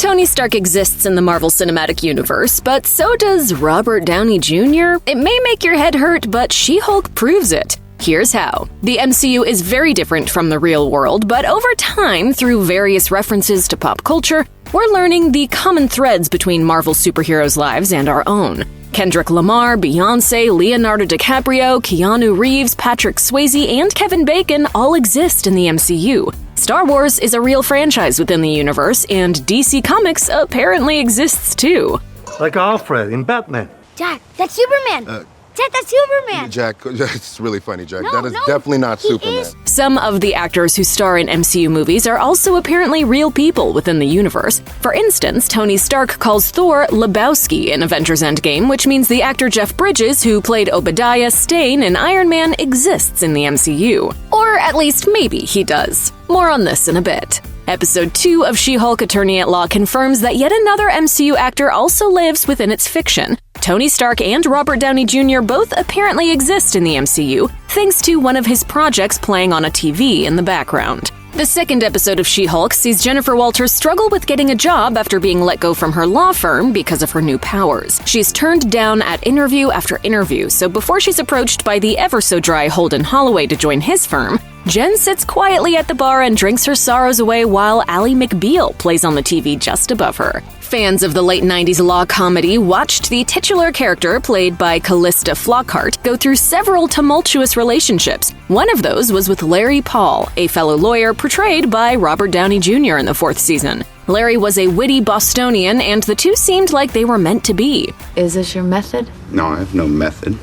Tony Stark exists in the Marvel Cinematic Universe, but so does Robert Downey Jr. It may make your head hurt, but She-Hulk proves it. Here's how. The MCU is very different from the real world, but over time, through various references to pop culture, we're learning the common threads between Marvel superheroes' lives and our own. Kendrick Lamar, Beyoncé, Leonardo DiCaprio, Keanu Reeves, Patrick Swayze, and Kevin Bacon all exist in the MCU. Star Wars is a real franchise within the universe, and DC Comics apparently exists too. Like Alfred in Batman. Jack, that's Superman! Jack, that's Superman! Jack, it's really funny, Jack. No, that is no, definitely not he Superman. is. Some of the actors who star in MCU movies are also apparently real people within the universe. For instance, Tony Stark calls Thor Lebowski in Avengers Endgame, which means the actor Jeff Bridges, who played Obadiah Stane in Iron Man, exists in the MCU. Or at least maybe he does. More on this in a bit. Episode 2 of She-Hulk Attorney at Law confirms that yet another MCU actor also lives within its fiction. Tony Stark and Robert Downey Jr. both apparently exist in the MCU, thanks to one of his projects playing on a TV in the background. The second episode of She-Hulk sees Jennifer Walters struggle with getting a job after being let go from her law firm because of her new powers. She's turned down at interview after interview, so before she's approached by the ever-so-dry Holden Holloway to join his firm, Jen sits quietly at the bar and drinks her sorrows away while Ally McBeal plays on the TV just above her. Fans of the late 90s law comedy watched the titular character, played by Callista Flockhart, go through several tumultuous relationships. One of those was with Larry Paul, a fellow lawyer portrayed by Robert Downey Jr. in the 4th season. Larry was a witty Bostonian, and the two seemed like they were meant to be. Is this your method? No, I have no method.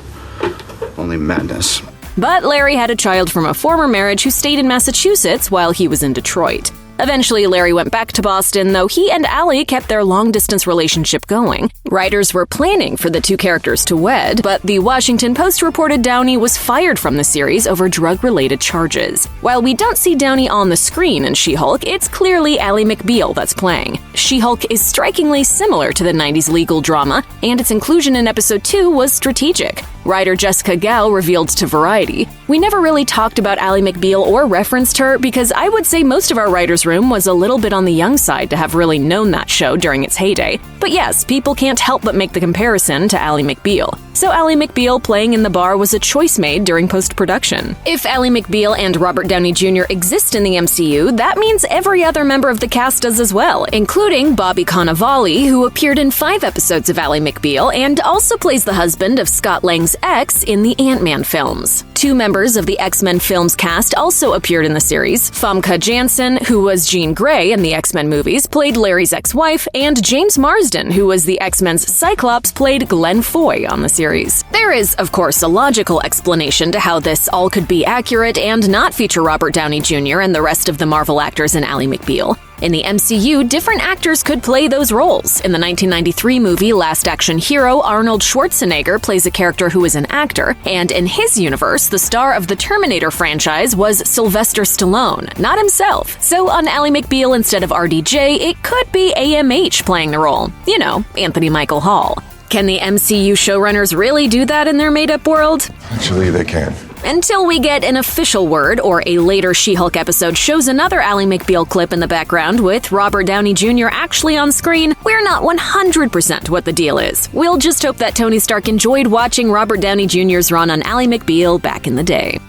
Only madness. But Larry had a child from a former marriage who stayed in Massachusetts while he was in Detroit. Eventually, Larry went back to Boston, though he and Ally kept their long-distance relationship going. Writers were planning for the two characters to wed, but the Washington Post reported Downey was fired from the series over drug-related charges. While we don't see Downey on the screen in She-Hulk, it's clearly Ally McBeal that's playing. She-Hulk is strikingly similar to the 90s legal drama, and its inclusion in episode 2 was strategic. Writer Jessica Gao revealed to Variety, "We never really talked about Ally McBeal or referenced her because I would say most of our writers' room was a little bit on the young side to have really known that show during its heyday. But yes, people can't help but make the comparison to Ally McBeal. So Ally McBeal playing in the bar was a choice made during post-production. If Ally McBeal and Robert Downey Jr. exist in the MCU, that means every other member of the cast does as well, including Bobby Cannavale, who appeared in 5 episodes of Ally McBeal and also plays the husband of Scott Lang's ex in the Ant-Man films. 2 members of the X-Men films cast also appeared in the series. Famke Janssen, who was Jean Grey in the X-Men movies, played Larry's ex-wife, and James Marsden, who was the X-Men's Cyclops, played Glenn Foy on the series. There is, of course, a logical explanation to how this all could be accurate and not feature Robert Downey Jr. and the rest of the Marvel actors in Ally McBeal. In the MCU, different actors could play those roles. In the 1993 movie Last Action Hero, Arnold Schwarzenegger plays a character who is an actor, and in his universe, the star of the Terminator franchise was Sylvester Stallone, not himself. So on Ally McBeal instead of RDJ, it could be AMH playing the role. You know, Anthony Michael Hall. Can the MCU showrunners really do that in their made-up world? Actually, they can. Until we get an official word or a later She-Hulk episode shows another Ally McBeal clip in the background with Robert Downey Jr. actually on screen, we're not 100% what the deal is. We'll just hope that Tony Stark enjoyed watching Robert Downey Jr.'s run on Ally McBeal back in the day.